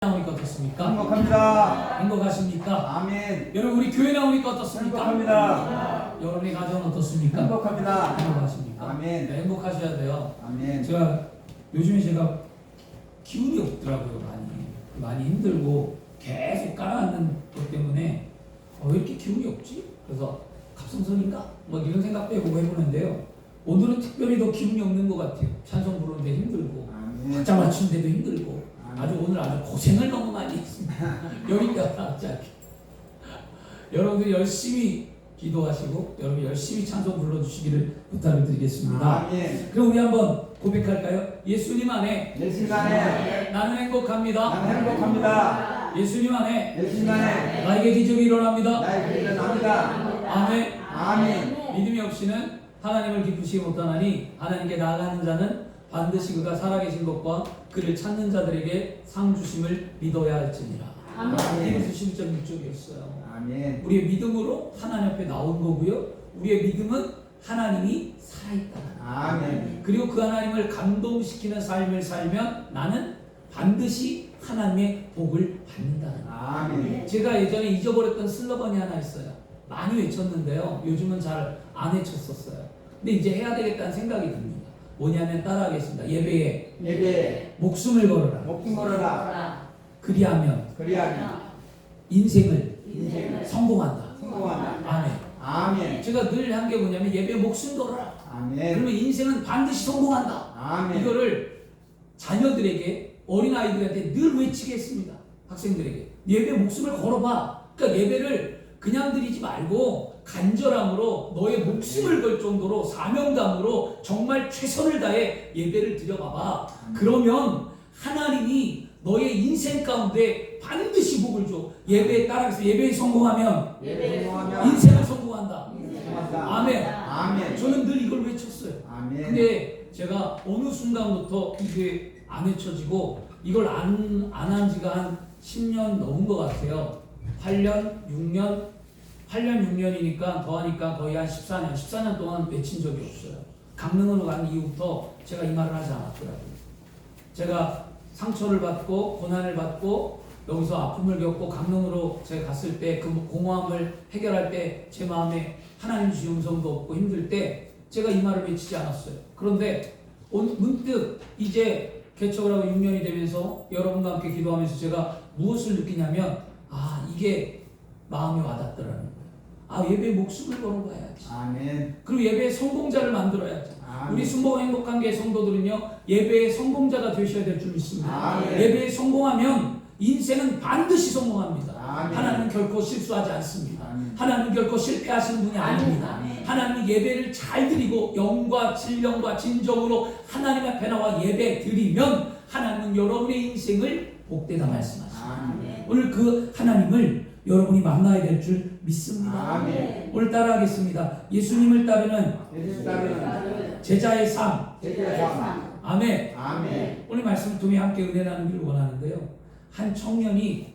나오니까 어떻습니까? 행복합니다. 행복하십니까? 아멘. 여러분 우리 교회 나오니까 어떻습니까? 행복합니다. 여러분의 가정은 어떻습니까? 행복합니다. 행복하십니까? 아멘. 네, 행복하셔야 돼요. 아멘. 요즘에 제가 기운이 없더라고요. 많이 힘들고 계속 깔아앉는 것 때문에 왜 이렇게 기운이 없지? 그래서 갑상선인가? 뭐 이런 생각도 해보고 해보는데요. 오늘은 특별히 더 기운이 없는 것 같아요. 찬송 부르는데 힘들고 아멘. 박자 맞추는데도 힘들고 아멘. 아주 오늘 아주 고생을 너무 많이 했습니다. 열이가 나지 않게. 여러분들 열심히 기도하시고 여러분 열심히 찬송 불러주시기를 부탁을 드리겠습니다. 아멘. 그럼 우리 한번 고백할까요? 예수님 안에 예수님 안에 나는 행복합니다. 나는 행복합니다. 예수님 안에 예수님 안에 나에게 기적이 일어납니다. 나의 길을 합니다. 아멘. 아멘. 믿음이 없이는 하나님을 기쁘시게 못하나니 하나님께 나아가는 자는 반드시 그가 살아계신 것과 그를 찾는 자들에게 상 주심을 믿어야 할지니라. 아멘. 이것이 11.6절이었어요. 아멘. 우리의 믿음으로 하나님 앞에 나온 거고요. 우리의 믿음은 하나님이 살아있다. 아멘. 그리고 그 하나님을 감동시키는 삶을 살면 나는 반드시 하나님의 복을 받는다는 거예요. 아멘. 제가 예전에 잊어버렸던 슬로건이 하나 있어요. 많이 외쳤는데요. 요즘은 잘 안 외쳤었어요. 근데 이제 해야 되겠다는 생각이 듭니다. 뭐냐면 따라하겠습니다. 예배에 예배 목숨을 걸어라. 목숨 걸어라. 그리하면 그리하면 인생을 인생을 성공한다. 성공한다. 아멘. 아멘. 제가 늘 한 게 뭐냐면 예배에 목숨 걸어라. 아멘. 그러면 인생은 반드시 성공한다. 아멘. 이거를 자녀들에게 어린아이들한테 늘 외치게 했습니다. 학생들에게 예배 목숨을 걸어봐. 그러니까 예배를 그냥 드리지 말고 간절함으로 너의 목숨을 걸 정도로 사명감으로 정말 최선을 다해 예배를 드려봐봐. 그러면 하나님이 너의 인생 가운데 반드시 복을 줘. 예배에 따라서 예배에 성공하면 인생을 성공한다. 아멘. 아멘. 저는 늘 이걸 외쳤어요. 아멘. 근데 제가 어느 순간부터 이게 안 외쳐지고 이걸 안 한 지가 한 10년 넘은 것 같아요. 8년, 6년이니까 더하니까 거의 한 14년 동안 외친 적이 없어요. 강릉으로 간 이후부터 제가 이 말을 하지 않았더라고요. 제가 상처를 받고 고난을 받고 여기서 아픔을 겪고 강릉으로 제가 갔을 때 그 공허함을 해결할 때 제 마음에 하나님 주신 음성도 없고 힘들 때 제가 이 말을 외치지 않았어요. 그런데 문득 이제 개척을 하고 6년이 되면서 여러분과 함께 기도하면서 제가 무엇을 느끼냐면 이게 마음이 와닿더라는 거예요. 예배에 목숨을 걸어봐야지. 아멘. 그리고 예배의 성공자를 만들어야지. 아멘. 우리 순복 행복한 게 성도들은요 예배의 성공자가 되셔야 될 줄 믿습니다. 아멘. 예배에 성공하면 인생은 반드시 성공합니다. 아멘. 하나님은 결코 실수하지 않습니다. 아멘. 하나님은 결코 실패하시는 분이 아닙니다. 아멘. 하나님은 예배를 잘 드리고 영과 진령과 진정으로 하나님 앞에 나와 예배 드리면 하나님은 여러분의 인생을 복되다 말씀하십니다. 아멘. 오늘 그 하나님을 여러분이 만나야 될 줄 믿습니다. 아멘. 오늘 따라하겠습니다. 예수님을 따르는 예수님 따르는 제자의 삶. 제자의 삶. 아멘. 아멘. 오늘 말씀을 통해 함께 은혜 나누기를 원하는데요. 한 청년이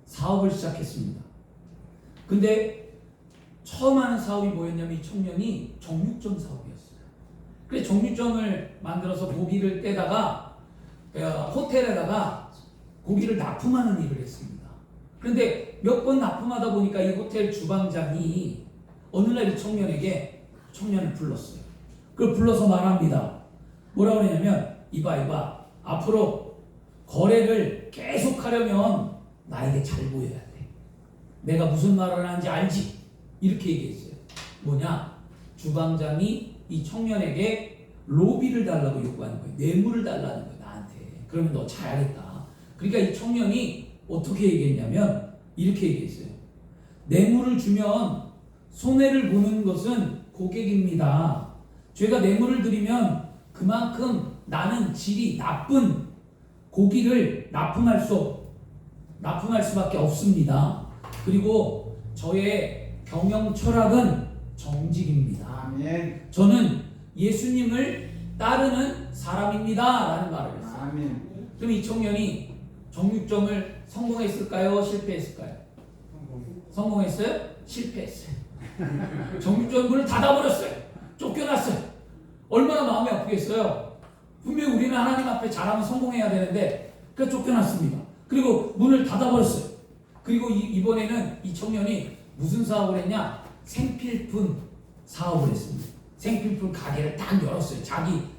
사업을 시작했습니다. 근데 처음 하는 사업이 뭐였냐면 이 청년이 정육점 사업이었어요. 그래서 정육점을 만들어서 고기를 떼다가 호텔에다가 고기를 납품하는 일을 했습니다. 그런데 몇 번 납품하다 보니까 이 호텔 주방장이 어느 날 이 청년을 불렀어요. 그걸 불러서 말합니다. 뭐라고 그러냐면 이봐 앞으로 거래를 계속하려면 나에게 잘 보여야 돼. 내가 무슨 말을 하는지 알지? 이렇게 얘기했어요. 뭐냐? 주방장이 이 청년에게 로비를 달라고 요구하는 거예요. 뇌물을 달라는 거예요. 나한테. 그러면 너 잘하겠다. 그러니까 이 청년이 어떻게 얘기했냐면 이렇게 얘기했어요. 뇌물을 주면 손해를 보는 것은 고객입니다. 제가 뇌물을 드리면 그만큼 나는 질이 나쁜 고기를 납품할 수밖에 없습니다. 그리고 저의 경영 철학은 정직입니다. 아멘. 저는 예수님을 따르는 사람입니다. 라는 말을 했어요. 아멘. 그럼 이 청년이 정육점을 성공했을까요? 실패했을까요? 성공했어요? 실패했어요. 정육점 문을 닫아버렸어요. 쫓겨났어요. 얼마나 마음이 아프겠어요. 분명히 우리는 하나님 앞에 잘하면 성공해야 되는데 쫓겨났습니다. 그리고 문을 닫아버렸어요. 그리고 이번에는 이 청년이 무슨 사업을 했냐? 생필품 사업을 했습니다. 생필품 가게를 딱 열었어요.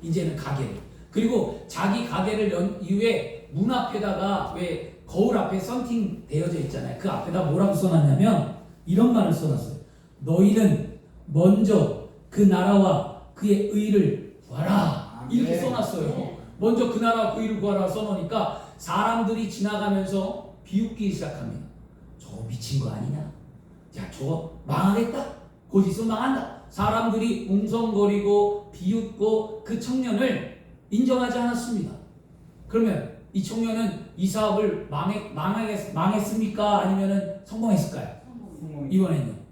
이제는 가게를. 그리고 자기 가게를 연 이후에 문 앞에다가 왜 거울 앞에 썬팅 되어져 있잖아요. 그 앞에다 뭐라고 써놨냐면 이런 말을 써놨어요. 너희는 먼저 그 나라와 그의 의를 구하라. 이렇게 써놨어요. 먼저 그 나라와 그 의를 구하라 써놓으니까 사람들이 지나가면서 비웃기 시작합니다. 저거 미친 거 아니냐? 야, 저거 망하겠다? 곧 있으면 망한다. 사람들이 웅성거리고 비웃고 그 청년을 인정하지 않았습니다. 그러면 이 청년은 이 사업을 망했습니까? 아니면 성공했을까요? 이번에는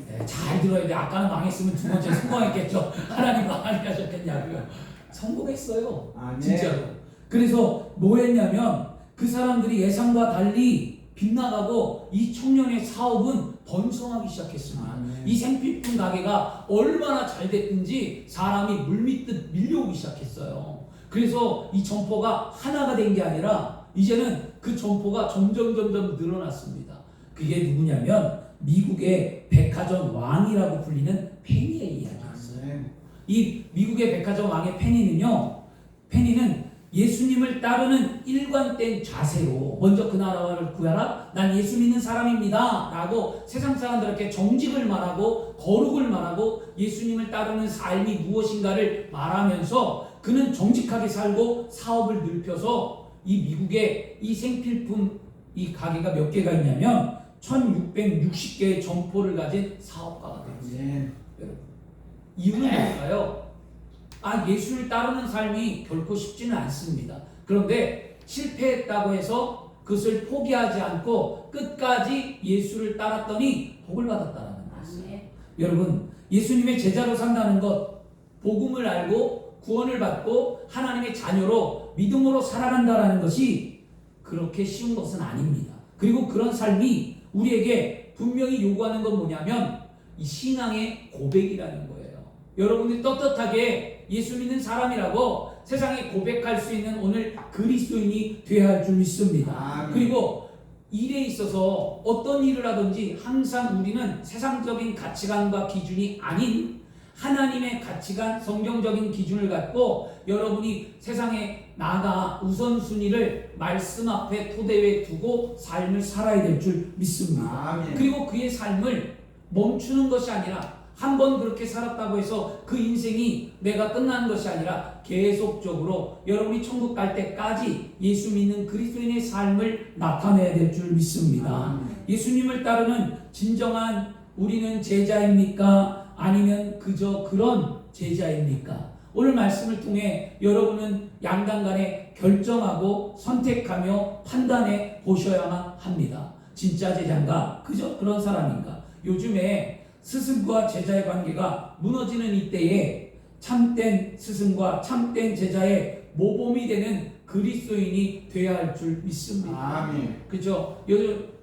네, 잘 들어야 돼. 아까는 망했으면 두 번째 성공했겠죠. 하나님 망하게 하셨겠냐고요. 성공했어요. 진짜로. 그래서 뭐 했냐면 그 사람들이 예상과 달리 빗나가고 이 청년의 사업은 번성하기 시작했습니다. 이 생필품 가게가 얼마나 잘 됐든지 사람이 물밀듯 밀려오기 시작했어요. 그래서 이 점포가 하나가 된 게 아니라 이제는 그 점포가 점점 늘어났습니다. 그게 누구냐면 미국의 백화점 왕이라고 불리는 페니의 이야기였어요. 이 미국의 백화점 왕의 페니는 예수님을 따르는 일관된 자세로 먼저 그 나라를 구하라. 난 예수 믿는 사람입니다. 라고 세상 사람들에게 정직을 말하고 거룩을 말하고 예수님을 따르는 삶이 무엇인가를 말하면서 그는 정직하게 살고 사업을 넓혀서 이 미국의 이 생필품 이 가게가 몇 개가 있냐면 1660개의 점포를 가진 사업가가 되었어요. 여러분, 이유는 뭘까요? 예수를 따르는 삶이 결코 쉽지는 않습니다. 그런데 실패했다고 해서 그것을 포기하지 않고 끝까지 예수를 따랐더니 복을 받았다는 것이에요. 여러분, 예수님의 제자로 산다는 것, 복음을 알고 구원을 받고 하나님의 자녀로 믿음으로 살아간다는 것이 그렇게 쉬운 것은 아닙니다. 그리고 그런 삶이 우리에게 분명히 요구하는 건 뭐냐면 이 신앙의 고백이라는 거예요. 여러분들이 떳떳하게 예수 믿는 사람이라고 세상에 고백할 수 있는 오늘 그리스도인이 되어야 할 줄 믿습니다. 그리고 일에 있어서 어떤 일을 하든지 항상 우리는 세상적인 가치관과 기준이 아닌 하나님의 가치관, 성경적인 기준을 갖고 여러분이 세상에 나아가 우선순위를 말씀 앞에 토대에 두고 삶을 살아야 될 줄 믿습니다. 그리고 그의 삶을 멈추는 것이 아니라 한 번 그렇게 살았다고 해서 그 인생이 내가 끝나는 것이 아니라 계속적으로 여러분이 천국 갈 때까지 예수 믿는 그리스도인의 삶을 나타내야 될 줄 믿습니다. 예수님을 따르는 진정한 우리는 제자입니까? 아니면 그저 그런 제자입니까? 오늘 말씀을 통해 여러분은 양단간에 결정하고 선택하며 판단해 보셔야만 합니다. 진짜 제자인가? 그저 그런 사람인가? 요즘에 스승과 제자의 관계가 무너지는 이때에 참된 스승과 참된 제자의 모범이 되는 그리스도인이 되어야 할 줄 믿습니다. 그죠?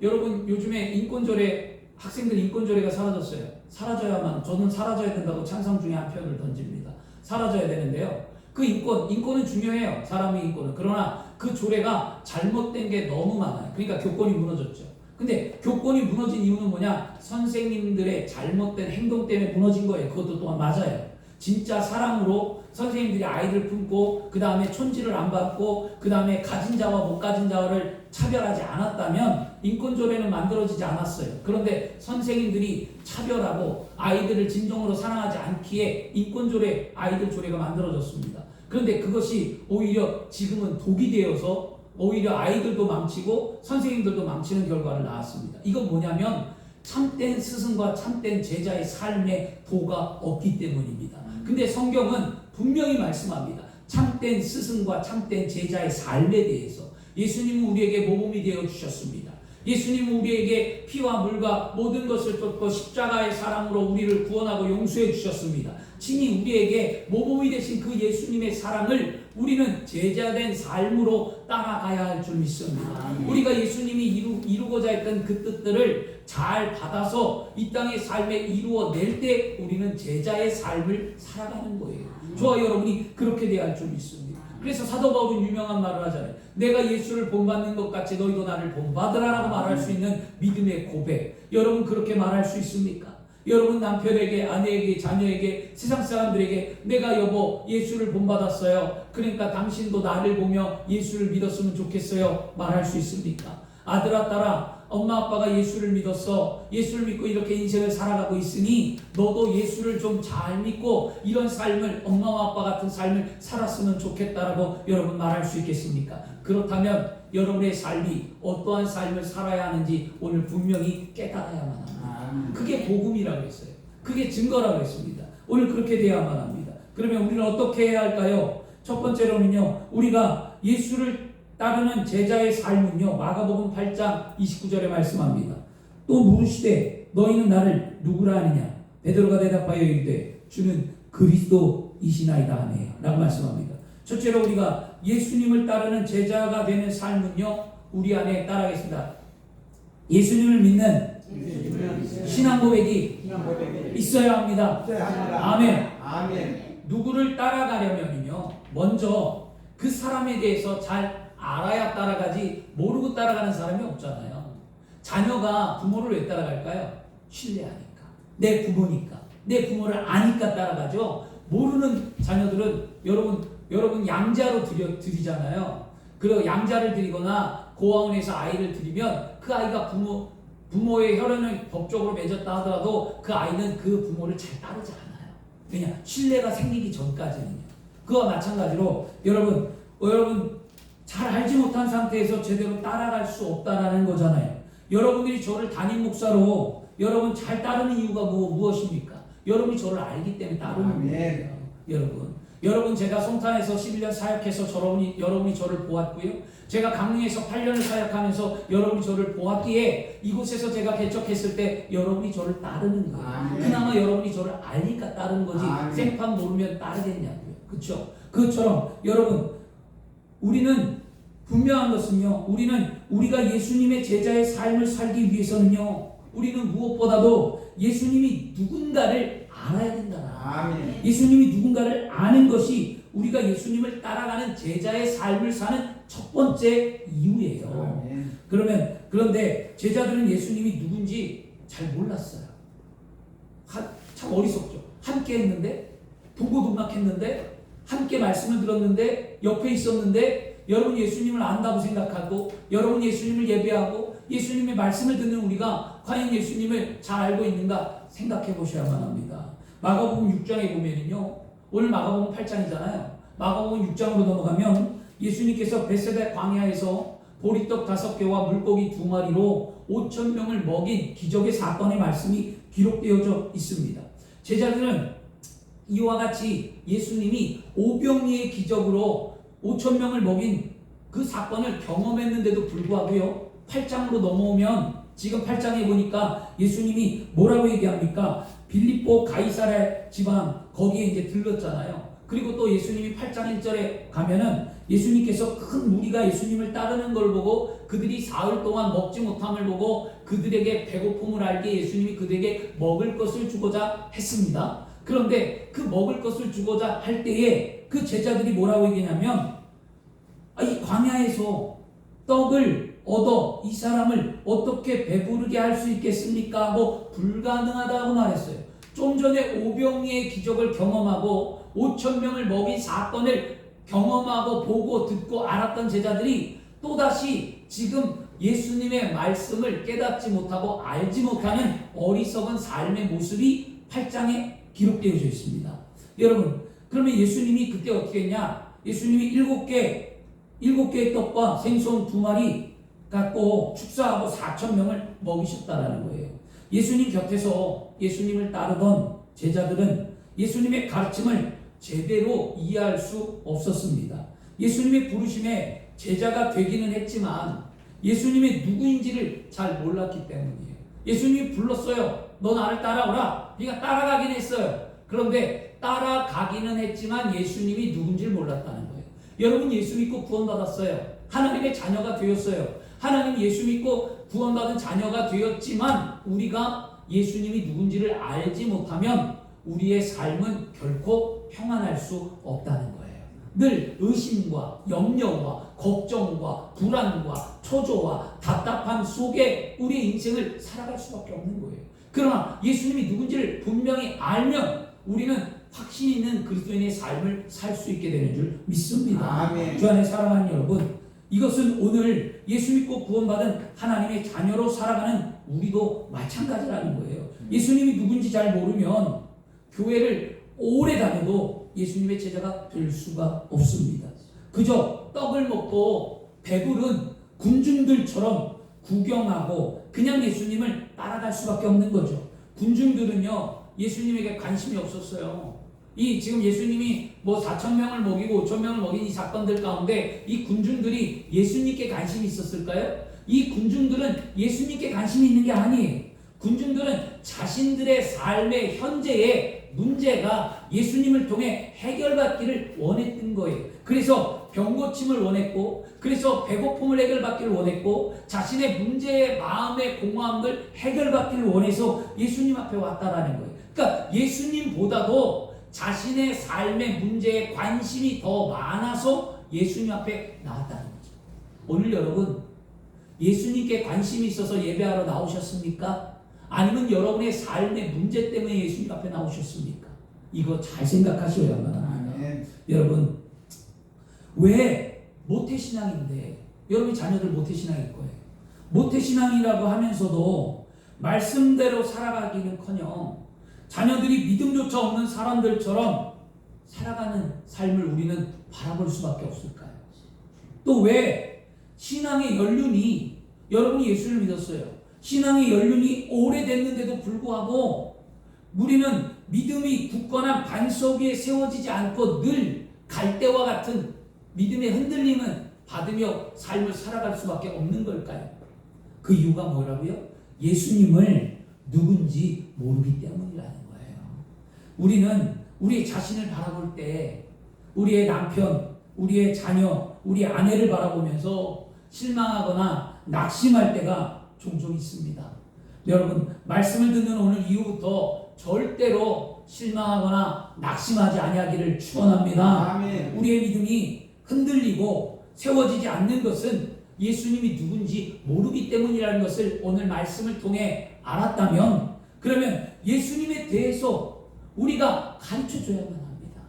여러분 요즘에 인권조례 학생들 인권조례가 사라졌어요. 사라져야만 저는 사라져야 된다고 찬성 중에 한 표를 던집니다. 사라져야 되는데요. 그 인권은 중요해요. 사람의 인권은. 그러나 그 조례가 잘못된 게 너무 많아요. 그러니까 교권이 무너졌죠. 근데 교권이 무너진 이유는 뭐냐? 선생님들의 잘못된 행동 때문에 무너진 거예요. 그것도 또한 맞아요. 진짜 사랑으로 선생님들이 아이들 품고 그 다음에 촌지를 안 받고 그 다음에 가진 자와 못 가진 자를 차별하지 않았다면 인권조례는 만들어지지 않았어요. 그런데 선생님들이 차별하고 아이들을 진정으로 사랑하지 않기에 인권조례, 아이들 조례가 만들어졌습니다. 그런데 그것이 오히려 지금은 독이 되어서 오히려 아이들도 망치고 선생님들도 망치는 결과를 낳았습니다. 이건 뭐냐면 참된 스승과 참된 제자의 삶에 도가 없기 때문입니다. 근데 성경은 분명히 말씀합니다. 참된 스승과 참된 제자의 삶에 대해서 예수님은 우리에게 모범이 되어 주셨습니다. 예수님은 우리에게 피와 물과 모든 것을 쫓고 십자가의 사랑으로 우리를 구원하고 용서해 주셨습니다. 친히 우리에게 모범이 되신 그 예수님의 사랑을 우리는 제자된 삶으로 따라가야 할 줄 믿습니다. 우리가 예수님이 이루고자 했던 그 뜻들을 잘 받아서 이 땅의 삶에 이루어낼 때 우리는 제자의 삶을 살아가는 거예요. 저와 여러분이 그렇게 돼야 할 줄 믿습니다. 그래서 사도 바울은 유명한 말을 하잖아요. 내가 예수를 본받는 것 같이 너희도 나를 본받으라라고 말할 수 있는 믿음의 고백. 여러분 그렇게 말할 수 있습니까? 여러분 남편에게, 아내에게, 자녀에게, 세상 사람들에게 내가 여보 예수를 본받았어요. 그러니까 당신도 나를 보며 예수를 믿었으면 좋겠어요. 말할 수 있습니까? 아들아 딸아, 엄마 아빠가 예수를 믿었어. 예수를 믿고 이렇게 인생을 살아가고 있으니 너도 예수를 좀 잘 믿고 이런 삶을, 엄마와 아빠 같은 삶을 살았으면 좋겠다라고 여러분 말할 수 있겠습니까? 그렇다면 여러분의 삶이 어떠한 삶을 살아야 하는지 오늘 분명히 깨달아야만 합니다. 그게 복음이라고 했어요. 그게 증거라고 했습니다. 오늘 그렇게 되어야만 합니다. 그러면 우리는 어떻게 해야 할까요? 첫 번째로는요, 우리가 예수를 따르는 제자의 삶은요, 마가복음 8장 29절에 말씀합니다. 또 물으시되 너희는 나를 누구라 하느냐? 베드로가 대답하여 이르되 주는 그리스도이시나이다 하네 라고 말씀합니다. 첫째로 우리가 예수님을 따르는 제자가 되는 삶은요, 우리 안에 따라하겠습니다. 예수님을 믿는 신앙 고백이 있어야 합니다. 아멘. 누구를 따라가려면요, 먼저 그 사람에 대해서 잘 알아야 따라가지 모르고 따라가는 사람이 없잖아요. 자녀가 부모를 왜 따라갈까요? 신뢰하니까. 내 부모니까. 내 부모를 아니까 따라가죠. 모르는 자녀들은 여러분 양자로 드리잖아요. 그리고 양자를 드리거나 고아원에서 아이를 드리면 그 아이가 부모의 혈연을 법적으로 맺었다 하더라도 그 아이는 그 부모를 잘 따르지 않아요. 왜냐? 신뢰가 생기기 전까지는요. 그와 마찬가지로 여러분 잘 알지 못한 상태에서 제대로 따라갈 수 없다라는 거잖아요. 여러분들이 저를 담임 목사로 여러분 잘 따르는 이유가 무엇입니까? 여러분이 저를 알기 때문에 따르는 거예요. 여러분 제가 송탄에서 11년 사역해서 여러분이 저를 보았고요. 제가 강릉에서 8년을 사역하면서 여러분이 저를 보았기에 이곳에서 제가 개척했을 때 여러분이 저를 따르는 거예요. 그나마 여러분이 저를 알니까 따르는 거지 생판 모르면 따르겠냐고요. 그렇죠? 그것처럼 여러분 우리는 분명한 것은요, 우리가 예수님의 제자의 삶을 살기 위해서는요, 우리는 무엇보다도 예수님이 누군가를 알아야 된다. 예수님이 누군가를 아는 것이 우리가 예수님을 따라가는 제자의 삶을 사는 첫 번째 이유예요. 그런데 제자들은 예수님이 누군지 잘 몰랐어요. 참 어리석죠. 함께 했는데, 동고동락했는데, 함께 말씀을 들었는데, 옆에 있었는데, 여러분 예수님을 안다고 생각하고 여러분 예수님을 예배하고 예수님의 말씀을 듣는 우리가 과연 예수님을 잘 알고 있는가 생각해 보셔야만 합니다. 마가복음 6장에 보면은요, 오늘 마가복음 8장이잖아요. 마가복음 6장으로 넘어가면 예수님께서 벳세다 광야에서 보리떡 5개와 물고기 2마리로 5,000명을 먹인 기적의 사건의 말씀이 기록되어져 있습니다. 제자들은 이와 같이 예수님이 오병이의 기적으로 5,000명을 먹인 그 사건을 경험했는데도 불구하고요, 8장으로 넘어오면 지금 8장에 보니까 예수님이 뭐라고 얘기합니까? 빌립보 가이사랴 지방 거기에 이제 들렀잖아요. 그리고 또 예수님이 8장 1절에 가면은 예수님께서 큰 무리가 예수님을 따르는 걸 보고 그들이 사흘 동안 먹지 못함을 보고 그들에게 배고픔을 알게 예수님이 그들에게 먹을 것을 주고자 했습니다. 그런데 그 먹을 것을 주고자 할 때에 그 제자들이 뭐라고 얘기냐면, 이 광야에서 떡을 얻어 이 사람을 어떻게 배부르게 할 수 있겠습니까? 하고 불가능하다고 말했어요. 좀 전에 오병이의 기적을 경험하고 5,000명을 먹인 사건을 경험하고 보고 듣고 알았던 제자들이 또다시 지금 예수님의 말씀을 깨닫지 못하고 알지 못하는 어리석은 삶의 모습이 8장에 기록되어져 있습니다. 여러분, 그러면 예수님이 그때 어떻게 했냐? 예수님이 7개의 떡과 생선 2마리 갖고 축사하고 4,000명을 먹이셨다라는 거예요. 예수님 곁에서 예수님을 따르던 제자들은 예수님의 가르침을 제대로 이해할 수 없었습니다. 예수님의 부르심에 제자가 되기는 했지만 예수님의 누구인지를 잘 몰랐기 때문이에요. 예수님이 불렀어요. 너 나를 따라오라. 그러니까 따라가긴 했어요. 그런데 따라가기는 했지만 예수님이 누군지를 몰랐다는 거예요. 여러분 예수 믿고 구원받았어요. 하나님의 자녀가 되었어요. 하나님 예수 믿고 구원받은 자녀가 되었지만 우리가 예수님이 누군지를 알지 못하면 우리의 삶은 결코 평안할 수 없다는 거예요. 늘 의심과 염려와 걱정과 불안과 초조와 답답함 속에 우리의 인생을 살아갈 수밖에 없는 거예요. 그러나 예수님이 누군지를 분명히 알면 우리는 확신 있는 그리스도인의 삶을 살 수 있게 되는 줄 믿습니다. 아멘. 주 안에 사랑하는 여러분, 이것은 오늘 예수 믿고 구원받은 하나님의 자녀로 살아가는 우리도 마찬가지라는 거예요. 예수님이 누군지 잘 모르면 교회를 오래 다녀도 예수님의 제자가 될 수가 없습니다. 그저 떡을 먹고 배부른 군중들처럼 구경하고 그냥 예수님을 따라갈 수밖에 없는 거죠. 군중들은요, 예수님에게 관심이 없었어요. 이 지금 예수님이 뭐 4,000명을 먹이고 5,000명을 먹인 이 사건들 가운데 이 군중들이 예수님께 관심이 있었을까요? 이 군중들은 예수님께 관심이 있는 게 아니에요. 군중들은 자신들의 삶의 현재의 문제가 예수님을 통해 해결받기를 원했던 거예요. 그래서 병 고침을 원했고, 그래서 배고픔을 해결받기를 원했고, 자신의 문제의 마음의 공허함을 해결받기를 원해서 예수님 앞에 왔다라는 거예요. 그러니까 예수님보다도 자신의 삶의 문제에 관심이 더 많아서 예수님 앞에 나왔다는 거죠. 오늘 여러분, 예수님께 관심이 있어서 예배하러 나오셨습니까? 아니면 여러분의 삶의 문제 때문에 예수님 앞에 나오셨습니까? 이거 잘 생각하셔야만 합니다. 여러분, 왜 모태신앙인데 여러분이 자녀들 모태신앙일 거예요. 모태신앙이라고 하면서도 말씀대로 살아가기는커녕 자녀들이 믿음조차 없는 사람들처럼 살아가는 삶을 우리는 바라볼 수밖에 없을까요? 또 왜 신앙의 연륜이, 여러분이 예수를 믿었어요. 신앙의 연륜이 오래됐는데도 불구하고 우리는 믿음이 굳건한 반석 위에 세워지지 않고 늘 갈대와 같은 믿음의 흔들림은 받으며 삶을 살아갈 수밖에 없는 걸까요? 그 이유가 뭐라고요? 예수님을 누군지 모르기 때문이라는 거예요. 우리는 우리 자신을 바라볼 때 우리의 남편, 우리의 자녀, 우리 아내를 바라보면서 실망하거나 낙심할 때가 종종 있습니다. 여러분, 말씀을 듣는 오늘 이후부터 절대로 실망하거나 낙심하지 아니하기를 축원합니다. 아멘. 우리의 믿음이 흔들리고 세워지지 않는 것은 예수님이 누군지 모르기 때문이라는 것을 오늘 말씀을 통해 알았다면, 그러면 예수님에 대해서 우리가 가르쳐줘야만 합니다.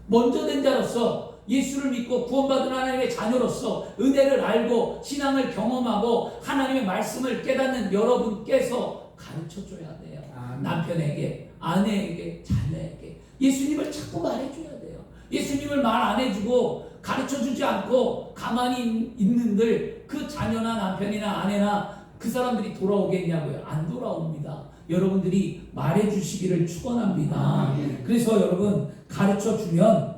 먼저 된 자로서 예수를 믿고 구원받은 하나님의 자녀로서 은혜를 알고 신앙을 경험하고 하나님의 말씀을 깨닫는 여러분께서 가르쳐줘야 돼요. 남편에게, 아내에게, 자녀에게 예수님을 자꾸 말해줘야 돼요. 예수님을 말 안 해주고 가르쳐주지 않고 가만히 있는들 그 자녀나 남편이나 아내나 그 사람들이 돌아오겠냐고요? 안 돌아옵니다. 여러분들이 말해주시기를 축원합니다. 그래서 여러분, 가르쳐주면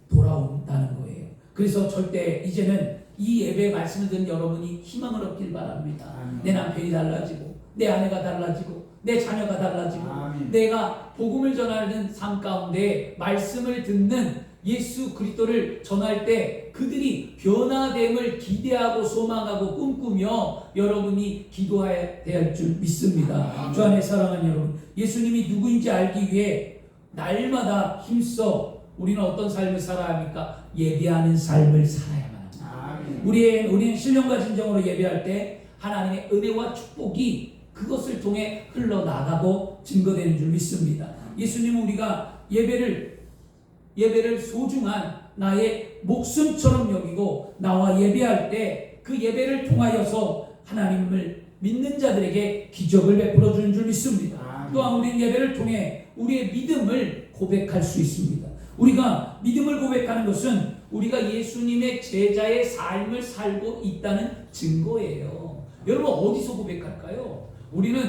돌아온다는 거예요. 그래서 절대 이제는 이 예배의 말씀을 듣는 여러분이 희망을 얻길 바랍니다. 내 남편이 달라지고 내 아내가 달라지고 내 자녀가 달라지고 내가 복음을 전하는 삶 가운데 말씀을 듣는 예수 그리스도를 전할 때 그들이 변화됨을 기대하고 소망하고 꿈꾸며 여러분이 기도해야 될 줄 믿습니다. 주 안에 사랑하는 여러분, 예수님이 누구인지 알기 위해 날마다 힘써 우리는 어떤 삶을 살아야 합니까? 예배하는 삶을 살아야만 합니다. 우리는 신령과 진정으로 예배할 때 하나님의 은혜와 축복이 그것을 통해 흘러나가고 증거되는 줄 믿습니다. 예수님은 우리가 예배를 소중한 나의 목숨처럼 여기고 나와 예배할 때 그 예배를 통하여서 하나님을 믿는 자들에게 기적을 베풀어 주는 줄 믿습니다. 또한 우리는 예배를 통해 우리의 믿음을 고백할 수 있습니다. 우리가 믿음을 고백하는 것은 우리가 예수님의 제자의 삶을 살고 있다는 증거예요. 여러분, 어디서 고백할까요? 우리는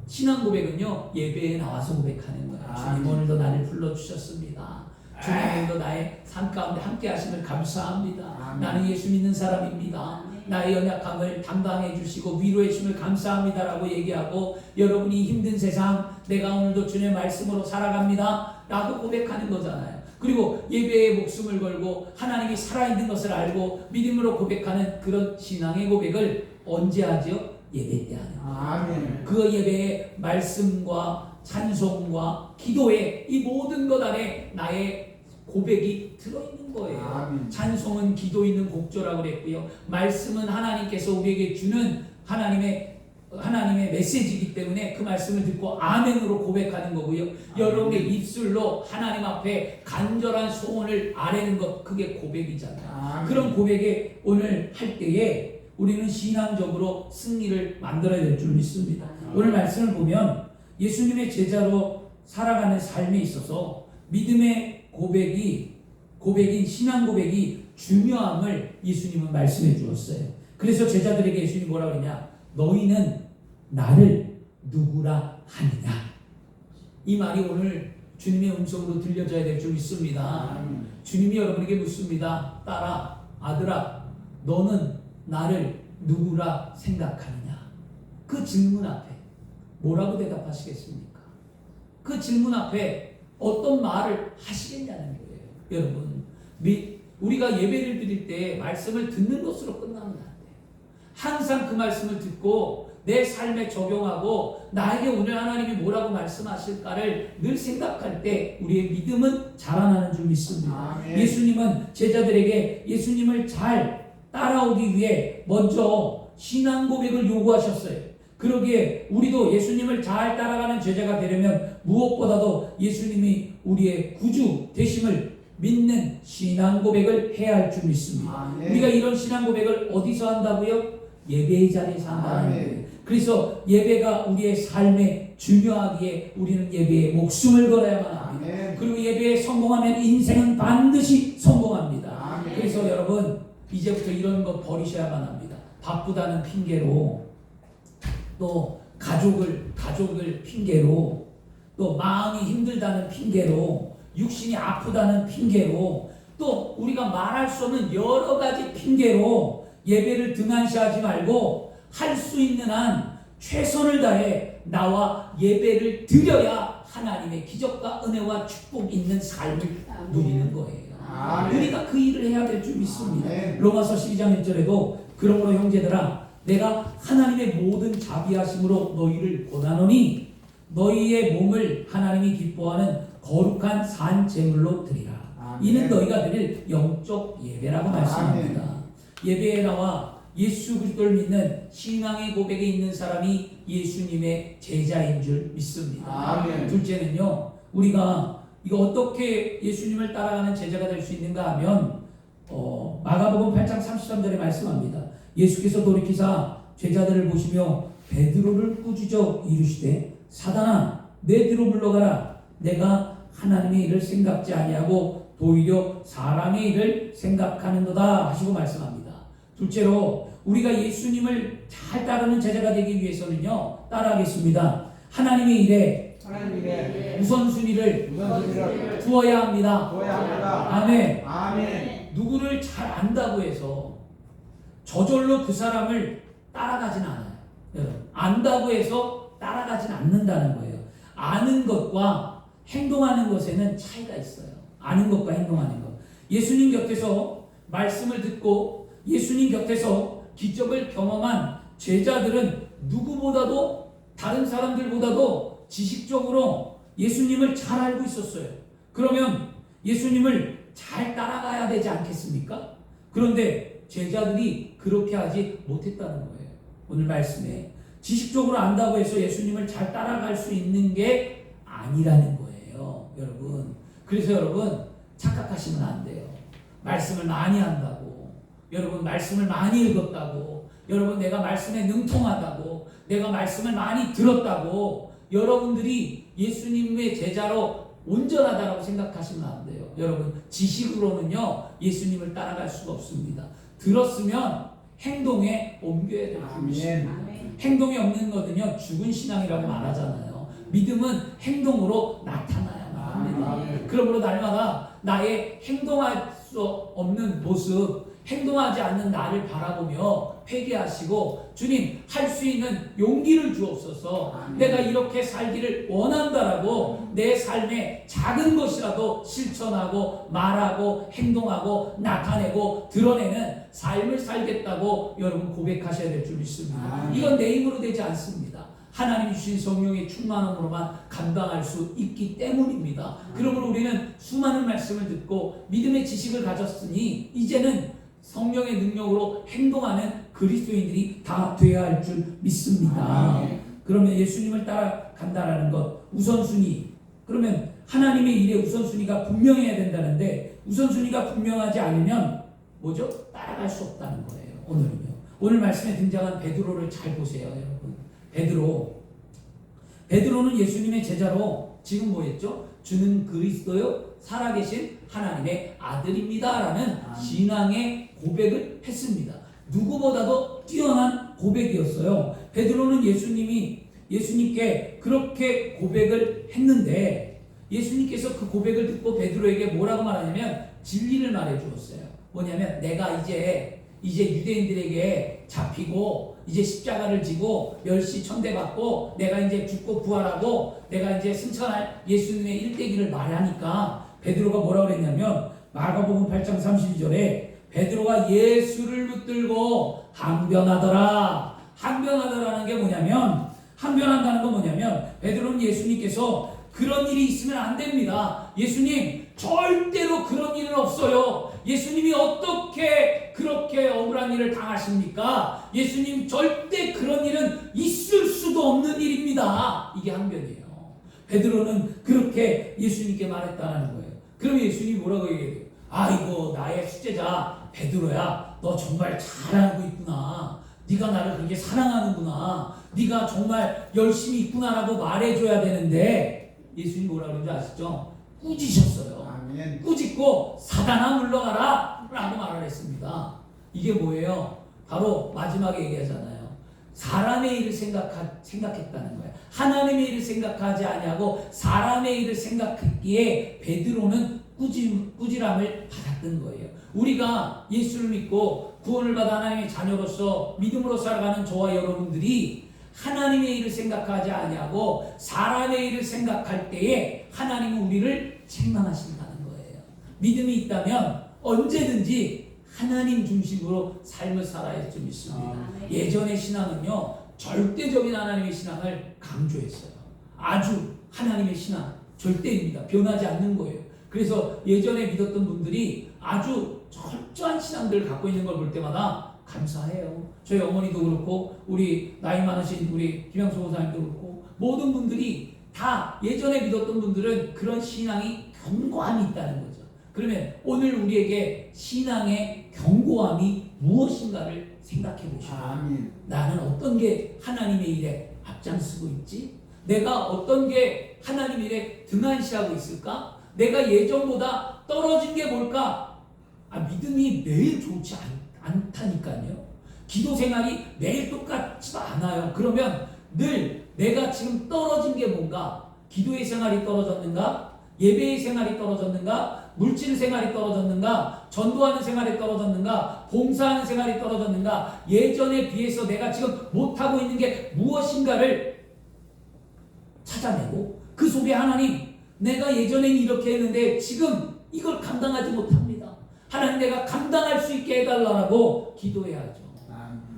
신앙 고백은요, 예배에 나와서 고백하는 거예요. 주님, 오늘도 나를 불러주셨습니다. 주님, 오늘도 나의 삶 가운데 함께 하심을 감사합니다. 나는 예수 믿는 사람입니다. 나의 연약함을 담당해 주시고 위로해 주심을 감사합니다라고 얘기하고, 여러분이 힘든 세상 내가 오늘도 주님의 말씀으로 살아갑니다 라고 고백하는 거잖아요. 그리고 예배에 목숨을 걸고 하나님이 살아있는 것을 알고 믿음으로 고백하는 그런 신앙의 고백을 언제 하죠? 예배 때 하는 거예요. 그 예배의 말씀과 찬송과 기도에 이 모든 것 안에 나의 고백이 들어있는 거예요. 아멘. 찬송은 기도 있는 곡조라고 그랬고요. 말씀은 하나님께서 우리에게 주는 하나님의 메시지이기 때문에 그 말씀을 듣고 아멘으로 고백하는 거고요. 여러분의 입술로 하나님 앞에 간절한 소원을 아뢰는 것, 그게 고백이잖아요. 그런 고백에 오늘 할 때에 우리는 신앙적으로 승리를 만들어야 될 줄 믿습니다. 오늘 말씀을 보면 예수님의 제자로 살아가는 삶에 있어서 믿음의 고백인 신앙 고백이 중요함을 예수님은 말씀해 주었어요. 그래서 제자들에게 예수님이 뭐라고 그러냐? 너희는 나를 누구라 하느냐? 이 말이 오늘 주님의 음성으로 들려져야 될 줄 믿습니다. 주님이 여러분에게 묻습니다. 딸아, 아들아, 너는 나를 누구라 생각하느냐? 그 질문 앞에 뭐라고 대답하시겠습니까? 그 질문 앞에 어떤 말을 하시겠냐는 거예요. 여러분, 우리가 예배를 드릴 때 말씀을 듣는 것으로 끝나면 안 돼요. 항상 그 말씀을 듣고 내 삶에 적용하고 나에게 오늘 하나님이 뭐라고 말씀하실까를 늘 생각할 때 우리의 믿음은 자라나는 줄 믿습니다. 아멘. 예수님은 제자들에게 예수님을 잘 따라오기 위해 먼저 신앙 고백을 요구하셨어요. 그러기에 우리도 예수님을 잘 따라가는 제자가 되려면 무엇보다도 예수님이 우리의 구주 되심을 믿는 신앙 고백을 해야 할 줄 믿습니다. 우리가 이런 신앙 고백을 어디서 한다고요? 예배의 자리에서 한다는 거예요. 그래서 예배가 우리의 삶에 중요하기에 우리는 예배에 목숨을 걸어야만 합니다. 그리고 예배에 성공하면 인생은 반드시 성공합니다. 그래서 여러분, 이제부터 이런 거 버리셔야만 합니다. 바쁘다는 핑계로, 또 가족을 핑계로, 또 마음이 힘들다는 핑계로, 육신이 아프다는 핑계로, 또 우리가 말할 수 없는 여러 가지 핑계로 예배를 등한시하지 말고 할 수 있는 한 최선을 다해 나와 예배를 드려야 하나님의 기적과 은혜와 축복 있는 삶을 누리는 거예요. 우리가 그 일을 해야 될 줄 믿습니다. 로마서 12장 1절에도 그러므로 형제들아, 내가 하나님의 모든 자비하심으로 너희를 권하노니 너희의 몸을 하나님이 기뻐하는 거룩한 산 제물로 드리라. 이는 너희가 드릴 영적 예배라고 말씀합니다. 예배에 나와 예수 그리스도를 믿는 신앙의 고백에 있는 사람이 예수님의 제자인 줄 믿습니다. 둘째는요, 우리가 이거 어떻게 예수님을 따라가는 제자가 될 수 있는가 하면 마가복음 8장 33절에 말씀합니다. 예수께서 돌이키사 제자들을 보시며 베드로를 꾸짖어 이르시되 사단아, 내 뒤로 물러가라. 내가 하나님의 일을 생각지 아니하고 도리어 사람의 일을 생각하는도다 하시고 말씀합니다. 둘째로 우리가 예수님을 잘 따르는 제자가 되기 위해서는요, 따라하겠습니다. 하나님의 일에 우선순위를 두어야 합니다. 아멘. 누구를 잘 안다고 해서 저절로 그 사람을 따라가진 않아요. 여러분, 안다고 해서 따라가진 않는다는 거예요. 아는 것과 행동하는 것에는 차이가 있어요. 아는 것과 행동하는 것. 예수님 곁에서 말씀을 듣고 예수님 곁에서 기적을 경험한 제자들은 누구보다도, 다른 사람들보다도 지식적으로 예수님을 잘 알고 있었어요. 그러면 예수님을 잘 따라가야 되지 않겠습니까? 그런데 제자들이 그렇게 하지 못했다는 거예요. 오늘 말씀에 지식적으로 안다고 해서 예수님을 잘 따라갈 수 있는 게 아니라는 거예요, 여러분. 그래서 여러분, 착각하시면 안 돼요. 말씀을 많이 한다고, 여러분 말씀을 많이 읽었다고, 여러분 내가 말씀에 능통하다고, 내가 말씀을 많이 들었다고 여러분들이 예수님의 제자로 온전하다고 생각하시면 안 돼요. 여러분, 지식으로는요 예수님을 따라갈 수가 없습니다. 들었으면 행동에 옮겨야 될 것입니다. 행동이 없는 거는요 죽은 신앙이라고 말하잖아요. 믿음은 행동으로 나타나야 합니다. 그러므로 날마다 나의 행동할 수 없는 모습, 행동하지 않는 나를 바라보며 회개하시고, 주님 할 수 있는 용기를 주옵소서. 내가 이렇게 살기를 원한다라고 내 삶에 작은 것이라도 실천하고 말하고 행동하고 나타내고 드러내는 삶을 살겠다고 여러분 고백하셔야 될 줄 믿습니다. 이건 내 힘으로 되지 않습니다. 하나님이 주신 성령의 충만함으로만 감당할 수 있기 때문입니다. 그러므로 우리는 수많은 말씀을 듣고 믿음의 지식을 가졌으니 이제는 성령의 능력으로 행동하는 그리스도인들이 다 되어야 할 줄 믿습니다. 그러면 예수님을 따라간다라는 것 우선순위, 그러면 하나님의 일의 우선순위가 분명해야 된다는데 우선순위가 분명하지 않으면 뭐죠? 따라갈 수 없다는 거예요. 오늘은요. 오늘 말씀에 등장한 베드로를 잘 보세요, 여러분. 베드로는 예수님의 제자로 지금 뭐였죠? 주는 그리스도요 살아계신 하나님의 아들입니다라는 신앙의 고백을 했습니다. 누구보다도 뛰어난 고백이었어요. 베드로는 예수님께 그렇게 고백을 했는데 예수님께서 그 고백을 듣고 베드로에게 뭐라고 말하냐면 진리를 말해 주었어요. 뭐냐면 내가 이제 유대인들에게 잡히고 이제 십자가를 지고 멸시 천대받고 내가 이제 죽고 부활하고 내가 이제 승천할 예수님의 일대기를 말하니까 베드로가 뭐라고 그랬냐면 마가복음 8장 32절에 베드로가 예수를 붙들고 항변하더라. 항변하더라는 게 뭐냐면 항변한다는 건 뭐냐면 베드로는 예수님께서 그런 일이 있으면 안 됩니다. 예수님 절대로 그런 일은 없어요. 예수님이 어떻게 그렇게 억울한 일을 당하십니까? 예수님 절대 그런 일은 있을 수도 없는 일입니다. 이게 항변이에요. 베드로는 그렇게 예수님께 말했다는 거예요. 그럼 예수님이 뭐라고 얘기해요? 아이고 나의 숙제자 베드로야, 너 정말 잘 알고 있구나. 네가 나를 그렇게 사랑하는구나. 네가 정말 열심히 있구나라고 말해줘야 되는데 예수님이 뭐라고 그러는지 아시죠? 꾸짖으셨어요. 아멘. 꾸짖고 사단아 물러가라 라고 말을 했습니다. 이게 뭐예요? 바로 마지막에 얘기하잖아요. 사람의 일을 생각했다는 거예요. 하나님의 일을 생각하지 아니하고 사람의 일을 생각했기에 베드로는 꾸지람을 받았던 거예요. 우리가 예수를 믿고 구원을 받아 하나님의 자녀로서 믿음으로 살아가는 저와 여러분들이 하나님의 일을 생각하지 아니하고 사람의 일을 생각할 때에 하나님은 우리를 책망하신다는 거예요. 믿음이 있다면 언제든지 하나님 중심으로 삶을 살아야 할 줄 믿습니다. 예전의 신앙은요 절대적인 하나님의 신앙을 강조했어요. 아주 하나님의 신앙 절대입니다. 변하지 않는 거예요. 그래서 예전에 믿었던 분들이 아주 철저한 신앙들을 갖고 있는 걸 볼 때마다 감사해요. 저희 어머니도 그렇고 우리 나이 많으신 우리 김양수 목사님도 그렇고 모든 분들이 다 예전에 믿었던 분들은 그런 신앙이 견고함이 있다는 거죠. 그러면 오늘 우리에게 신앙의 견고함이 무엇인가를 생각해 보시고 나는 어떤 게 하나님의 일에 앞장서고 있지? 내가 어떤 게 하나님의 일에 등한시하고 있을까? 내가 예전보다 떨어진 게 뭘까? 믿음이 매일 좋지 않다니까요. 기도 생활이 매일 똑같지도 않아요. 그러면 늘 내가 지금 떨어진 게 뭔가? 기도의 생활이 떨어졌는가? 예배의 생활이 떨어졌는가? 물질 생활이 떨어졌는가? 전도하는 생활이 떨어졌는가? 봉사하는 생활이 떨어졌는가? 예전에 비해서 내가 지금 못하고 있는 게 무엇인가를 찾아내고 그 속에 하나님 내가 예전엔 이렇게 했는데 지금 이걸 감당하지 못합니다. 하나님 내가 감당할 수 있게 해달라고 기도해야죠.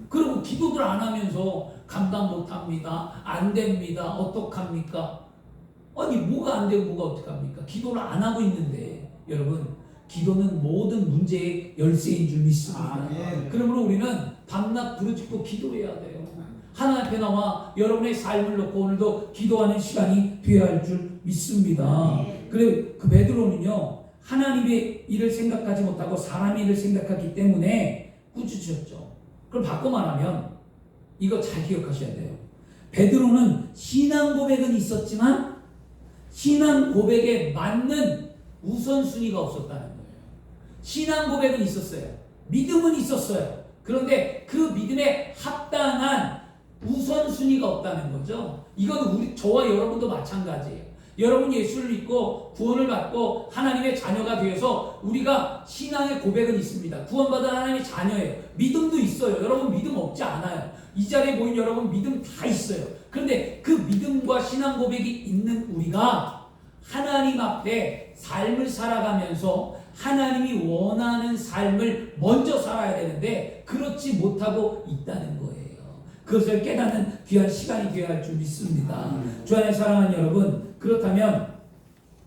그리고 기도를 안 하면서 감당 못합니다. 안 됩니다. 어떡합니까? 아니 뭐가 안 되고 뭐가 어떡합니까? 기도를 안 하고 있는데 여러분 기도는 모든 문제의 열쇠인 줄 믿습니다. 그러므로 우리는 밤낮 부르짖고 기도해야 돼요. 하나님 앞에 나와 여러분의 삶을 놓고 오늘도 기도하는 시간이 되어야 할 줄 믿습니다. 그래 그 베드로는요 하나님의 일을 생각하지 못하고 사람의 일을 생각하기 때문에 꾸짖으셨죠. 그럼 바꿔 말하면 이거 잘 기억하셔야 돼요. 베드로는 신앙 고백은 있었지만 신앙 고백에 맞는 우선순위가 없었다는 거예요. 신앙 고백은 있었어요. 믿음은 있었어요. 그런데 그 믿음에 합당한 우선순위가 없다는 거죠. 이건 저와 여러분도 마찬가지예요. 여러분 예수를 믿고 구원을 받고 하나님의 자녀가 되어서 우리가 신앙의 고백은 있습니다. 구원받은 하나님의 자녀예요. 믿음도 있어요. 여러분 믿음 없지 않아요. 이 자리에 모인 여러분 믿음 다 있어요. 그런데 그 믿음과 신앙 고백이 있는 우리가 하나님 앞에 삶을 살아가면서 하나님이 원하는 삶을 먼저 살아야 되는데 그렇지 못하고 있다는 거예요. 그것을 깨닫는 귀한 시간이 되어야 할 줄 믿습니다. 주 안에 사랑하는 여러분, 그렇다면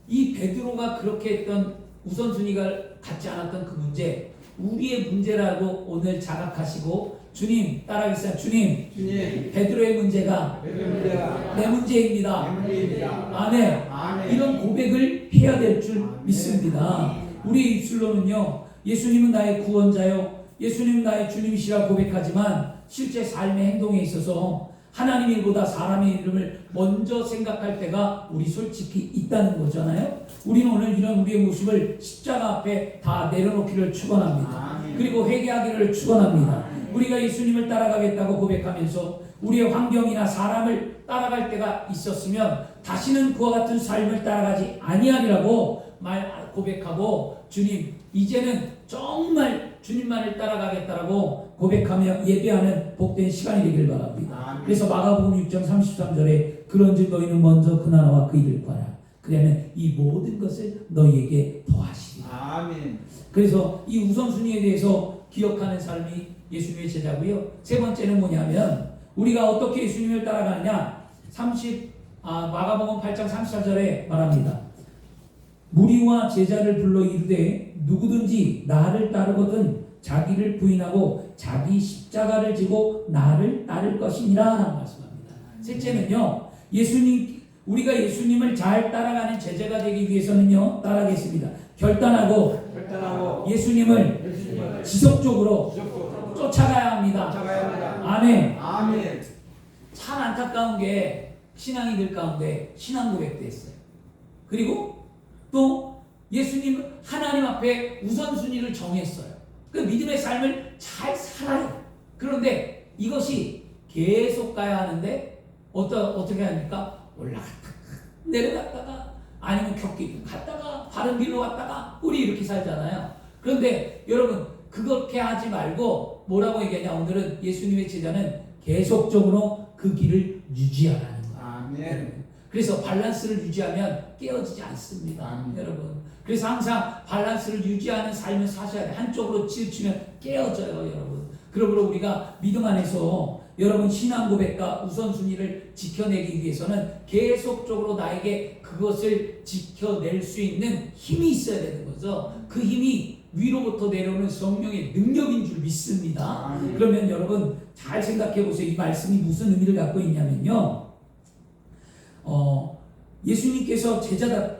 이 베드로가 그렇게 했던 우선순위가 같지 않았던 그 문제, 우리의 문제라고 오늘 자각하시고 주님 따라하겠습니다. 주님, 베드로의 문제가 내 문제입니다. 아멘. 이런 고백을 해야 될 줄 믿습니다. 우리 입술로는요, 예수님은 나의 구원자요, 예수님은 나의 주님이시라 고백하지만 실제 삶의 행동에 있어서 하나님의 일보다 사람의 이름을 먼저 생각할 때가 우리 솔직히 있다는 거잖아요. 우리는 오늘 이런 우리의 모습을 십자가 앞에 다 내려놓기를 축원합니다. 그리고 회개하기를 축원합니다. 우리가 예수님을 따라가겠다고 고백하면서 우리의 환경이나 사람을 따라갈 때가 있었으면 다시는 그와 같은 삶을 따라가지 아니하리라고 고백하고 주님 이제는 정말 주님만을 따라가겠다라고 고백하며 예배하는 복된 시간이 되길 바랍니다. 그래서 마가복음 6장 33절에 그런즉 너희는 먼저 그 나라와 그 일을 구하라. 그러면 이 모든 것을 너희에게 더하시리라. 아멘. 그래서 이 우선순위에 대해서 기억하는 삶이 예수님의 제자고요. 세 번째는 뭐냐면 우리가 어떻게 예수님을 따라가느냐. 마가복음 8장 34절에 말합니다. 무리와 제자를 불러 이르되 누구든지 나를 따르거든 자기를 부인하고 자기 십자가를 지고 나를 따를 것이니라 라고 말씀합니다. 셋째는요, 우리가 예수님을 잘 따라가는 제자가 되기 위해서는요, 따라하겠습니다. 결단하고 예수님을 지속적으로 쫓아가야 합니다. 아멘. 참 안타까운 게 신앙이들 가운데 신앙 고백도 했어요. 그리고 또 예수님 하나님 앞에 우선순위를 정했어요. 그 믿음의 삶을 잘 살아요. 그런데 이것이 계속 가야 하는데 어떻게 합니까? 올라갔다가 내려갔다가 아니면 격기 갔다가 바른 길로 갔다가 우리 이렇게 살잖아요. 그런데 여러분 그렇게 하지 말고 뭐라고 얘기하냐. 오늘은 예수님의 제자는 계속적으로 그 길을 유지하라는 거예요. 아멘. 그래서 밸런스를 유지하면 깨어지지 않습니다. 여러분. 그래서 항상 밸런스를 유지하는 삶을 사셔야 돼요. 한쪽으로 치우치면 깨어져요. 여러분. 그러므로 우리가 믿음 안에서 여러분 신앙 고백과 우선순위를 지켜내기 위해서는 계속적으로 나에게 그것을 지켜낼 수 있는 힘이 있어야 되는 거죠. 그 힘이 위로부터 내려오는 성령의 능력인 줄 믿습니다. 그러면 여러분 잘 생각해 보세요. 이 말씀이 무슨 의미를 갖고 있냐면요. 예수님께서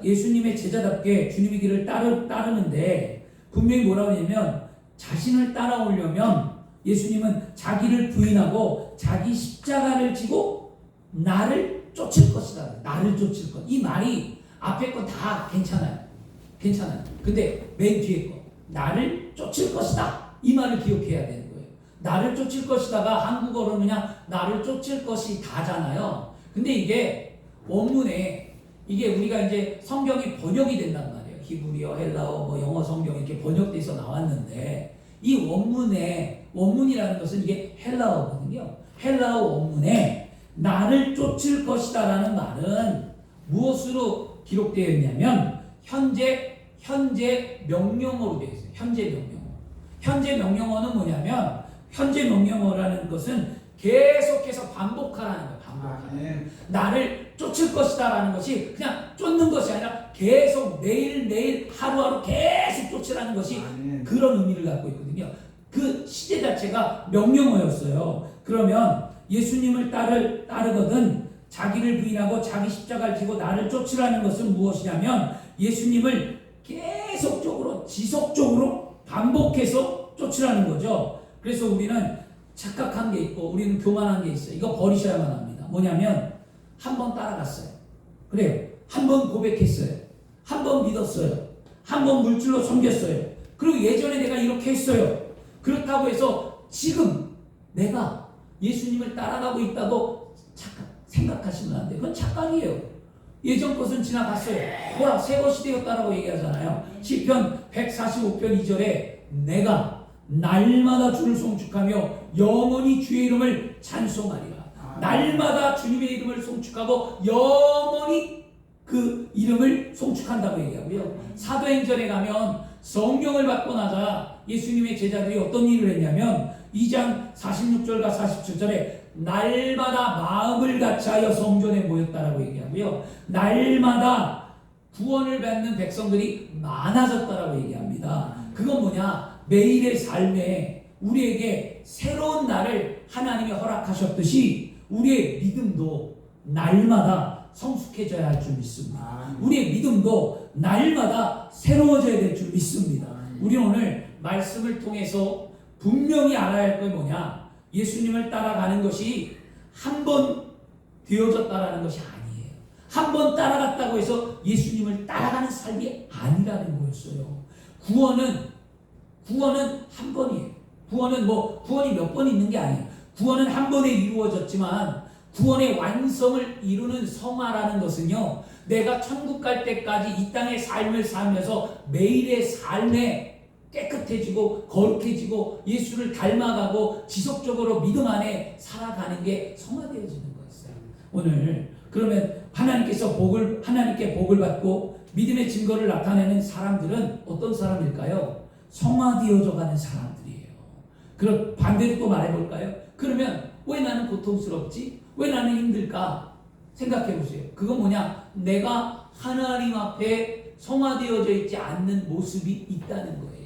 예수님의 제자답게 주님의 길을 따르는데 분명히 뭐라고 하냐면 자신을 따라오려면 예수님은 자기를 부인하고 자기 십자가를 지고 나를 쫓을 것이다. 나를 쫓을 것. 이 말이 앞에 거 다 괜찮아요. 근데 맨 뒤에 거 나를 쫓을 것이다. 이 말을 기억해야 되는 거예요. 나를 쫓을 것이다가 한국어로는 그냥 나를 쫓을 것이 다잖아요. 근데 이게 원문에 이게 우리가 이제 성경이 번역이 된단 말이에요. 히브리어, 헬라어, 뭐 영어 성경 이렇게 번역돼서 나왔는데 이 원문이라는 것은 이게 헬라어거든요. 헬라어 원문에 나를 쫓을 것이다라는 말은 무엇으로 기록되어 있냐면 현재 명령어로 되어 있어요. 현재 명령어는 뭐냐면 현재 명령어라는 것은 계속해서 반복하라는 거예요. 나를 쫓을 것이다라는 것이 그냥 쫓는 것이 아니라 계속 매일 하루하루 계속 쫓으라는 것이 그런 의미를 갖고 있거든요. 그 시제 자체가 명령어였어요. 그러면 예수님을 따르거든 자기를 부인하고 자기 십자가를 지고 나를 쫓으라는 것은 무엇이냐면 예수님을 계속적으로 지속적으로 반복해서 쫓으라는 거죠. 그래서 우리는 착각한 게 있고 우리는 교만한 게 있어요. 이거 버리셔야만 합니다. 뭐냐면 한 번 따라갔어요. 그래요. 한 번 고백했어요. 한 번 믿었어요. 한 번 물질로 섬겼어요. 그리고 예전에 내가 이렇게 했어요. 그렇다고 해서 지금 내가 예수님을 따라가고 있다고 생각하시면 안 돼요. 그건 착각이에요. 예전 것은 지나갔어요. 뭐라 새 것이 되었다라고 얘기하잖아요. 시편 145편 2절에 내가 날마다 주를 송축하며 영원히 주의 이름을 찬송하리라. 날마다 주님의 이름을 송축하고 영원히 그 이름을 송축한다고 얘기하고요. 사도행전에 가면 성령을 받고 나자 예수님의 제자들이 어떤 일을 했냐면 2장 46절과 47절에 날마다 마음을 같이하여 성전에 모였다라고 얘기하고요. 날마다 구원을 받는 백성들이 많아졌다라고 얘기합니다. 그건 뭐냐? 매일의 삶에 우리에게 새로운 날을 하나님이 허락하셨듯이 우리의 믿음도 날마다 성숙해져야 할 줄 믿습니다. 우리의 믿음도 날마다 새로워져야 될 줄 믿습니다. 우리는 오늘 말씀을 통해서 분명히 알아야 할 게 뭐냐? 예수님을 따라가는 것이 한 번 되어졌다라는 것이 아니에요. 한 번 따라갔다고 해서 예수님을 따라가는 삶이 아니라는 거였어요. 구원은 한 번이에요. 구원이 몇 번 있는 게 아니에요. 구원은 한 번에 이루어졌지만 구원의 완성을 이루는 성화라는 것은요, 내가 천국 갈 때까지 이 땅의 삶을 살면서 매일의 삶에 깨끗해지고 거룩해지고 예수를 닮아가고 지속적으로 믿음 안에 살아가는 게 성화되어지는 거였어요. 오늘 그러면 하나님께 복을 받고 믿음의 증거를 나타내는 사람들은 어떤 사람일까요? 성화되어져 가는 사람들이에요. 그럼 반대로 또 말해볼까요? 그러면 왜 나는 고통스럽지? 왜 나는 힘들까? 생각해 보세요. 그건 뭐냐? 내가 하나님 앞에 성화되어져 있지 않는 모습이 있다는 거예요.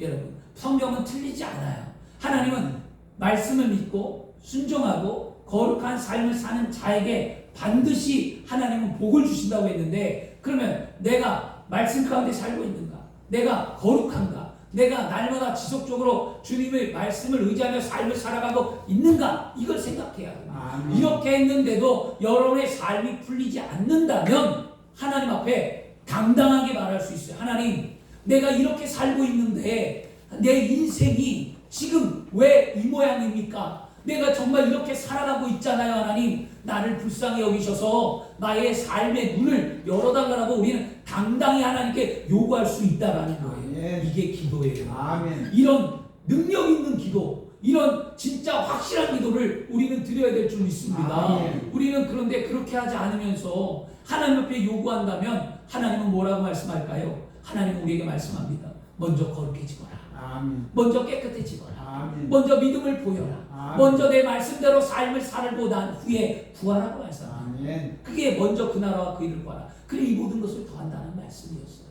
여러분, 성경은 틀리지 않아요. 하나님은 말씀을 믿고 순종하고 거룩한 삶을 사는 자에게 반드시 하나님은 복을 주신다고 했는데, 그러면 내가 말씀 가운데 살고 있는가? 내가 거룩한가? 내가 날마다 지속적으로 주님의 말씀을 의지하며 삶을 살아가고 있는가? 이걸 생각해야 합니다. 이렇게 했는데도 여러분의 삶이 풀리지 않는다면 하나님 앞에 당당하게 말할 수 있어요. 하나님, 내가 이렇게 살고 있는데 내 인생이 지금 왜 이 모양입니까? 내가 정말 이렇게 살아가고 있잖아요. 하나님, 나를 불쌍히 여기셔서 나의 삶의 눈을 열어달라고 우리는 당당히 하나님께 요구할 수 있다라는 거예요. 이게 기도예요. 아멘. 이런 능력 있는 기도, 이런 진짜 확실한 기도를 우리는 드려야 될 줄 믿습니다. 우리는 그런데 그렇게 하지 않으면서 하나님 앞에 요구한다면 하나님은 뭐라고 말씀할까요? 하나님은 우리에게 말씀합니다. 먼저 거룩해지거라. 아멘. 먼저 깨끗해지거라. 아멘. 먼저 믿음을 보여라. 아멘. 먼저 내 말씀대로 삶을 살고 난 후에 구하라고 말씀합니다. 아멘. 그게 먼저 그 나라와 그 일을 구하라. 그래 이 모든 것을 더한다는 말씀이었어요.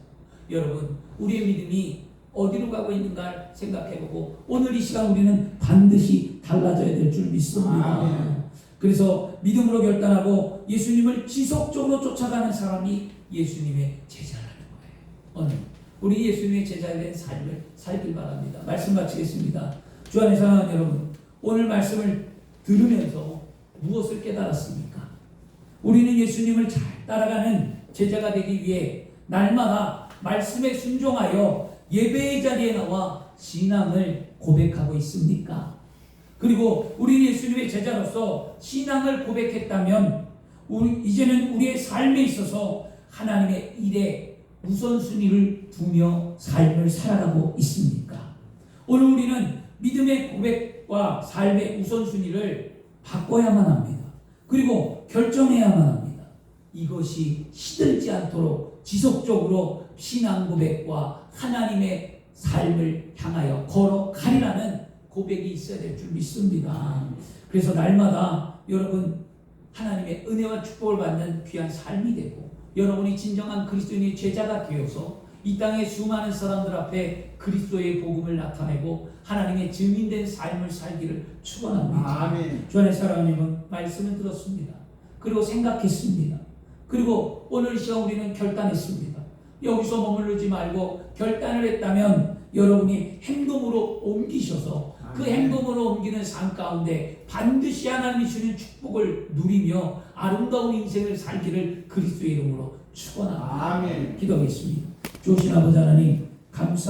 여러분, 우리의 믿음이 어디로 가고 있는가 생각해보고 오늘 이 시간 우리는 반드시 달라져야 될 줄 믿습니다. 아멘. 그래서 믿음으로 결단하고 예수님을 지속적으로 쫓아가는 사람이 예수님의 제자라는 거예요. 오늘 우리 예수님의 제자에 대한 삶을 살길 바랍니다. 말씀 마치겠습니다. 주 안에 사랑하는 여러분, 오늘 말씀을 들으면서 무엇을 깨달았습니까? 우리는 예수님을 잘 따라가는 제자가 되기 위해 날마다 말씀에 순종하여 예배의 자리에 나와 신앙을 고백하고 있습니까? 그리고 우리 예수님의 제자로서 신앙을 고백했다면 이제는 우리의 삶에 있어서 하나님의 일에 우선순위를 두며 삶을 살아가고 있습니까? 오늘 우리는 믿음의 고백과 삶의 우선순위를 바꿔야만 합니다. 그리고 결정해야만 합니다. 이것이 시들지 않도록 지속적으로 신앙 고백과 하나님의 삶을 향하여 걸어가리라는 고백이 있어야 될 줄 믿습니다. 그래서 날마다 여러분 하나님의 은혜와 축복을 받는 귀한 삶이 되고 여러분이 진정한 그리스도인의 제자가 되어서 이 땅의 수많은 사람들 앞에 그리스도의 복음을 나타내고 하나님의 증인된 삶을 살기를 축원합니다. 아멘. 주 안에 사랑하는 말씀을 들었습니다. 그리고 생각했습니다. 그리고 오늘 이 시간 우리는 결단했습니다. 여기서 머무르지 말고 결단을 했다면 여러분이 행동으로 옮기셔서 그 행동으로 옮기는 삶 가운데 반드시 하나님이 주는 축복을 누리며 아름다운 인생을 살기를 그리스도의 이름으로 축원합니다. 아멘. 기도하겠습니다. 주신 아버지 하나님 감사